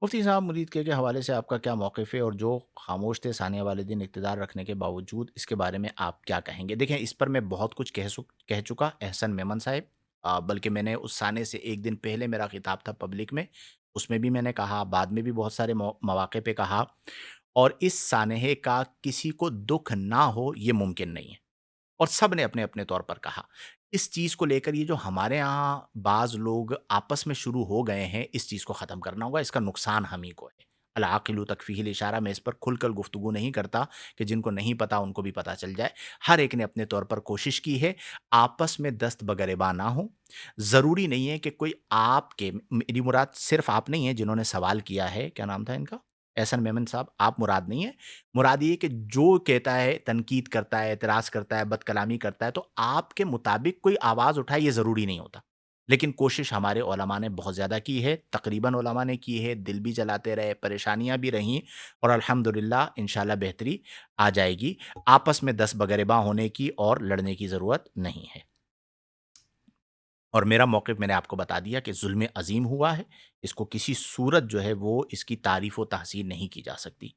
मुफ्ती साहब, मुरीद के हवाले से आपका क्या मौक़िफ़ है, और जो खामोश थे सानिया वालिदीन इक़्तिदार रखने के बावजूद, इसके बारे में आप क्या कहेंगे? देखें, इस पर मैं बहुत कुछ कह चुका एहसन मेमन साहिब। बल्कि मैंने उस साने से 1 दिन पहले मेरा खिताब था पब्लिक में, उसमें भी मैंने कहा, बाद में भी बहुत सारे मौक़े पे कहा, और इस सानहे का किसी को दुःख ना हो, ये मुमकिन नहीं है। और सब ने अपने-अपने तौर पर कहा। इस चीज़ को लेकर ये जो हमारे यहाँ बाज़ लोग आपस में शुरू हो गए हैं, इस चीज़ को ख़त्म करना होगा, इसका नुकसान हम ही को है। अल-आक़िलु तकफ़ीहिल इशारा, मैं इस पर खुलकर गुफ्तगू नहीं करता कि जिनको नहीं पता उनको भी पता चल जाए। हर एक ने अपने तौर पर कोशिश की है, आपस में दस्त बगरेबा ना हो। ज़रूरी नहीं है कि कोई आपके, मेरी मुराद सिर्फ़ आप नहीं हैं जिन्होंने सवाल किया है, क्या नाम था इनका? एहसन मेमन साहब, आप मुराद नहीं है। मुराद ये है कि जो कहता है, तनकीद करता है, एतराज़ करता है, बदकलामी करता है, तो आपके मुताबिक कोई आवाज़ उठाए, ये ज़रूरी नहीं होता। लेकिन कोशिश हमारे उलमा ने बहुत ज़्यादा की है, तकरीबन उलमा ने की है, दिल भी जलाते रहे, परेशानियाँ भी रहीं, और अल्हम्दुलिल्लाह इंशाअल्लाह बेहतरी आ जाएगी। आपस में दस्त बगरेबा होने की और लड़ने की ज़रूरत नहीं है। और मेरा मौक़िफ़ मैंने आपको बता दिया कि ज़ुल्म अज़ीम हुआ है, इसको किसी सूरत जो है वो इसकी तारीफ़ व तहसीन नहीं की जा सकती।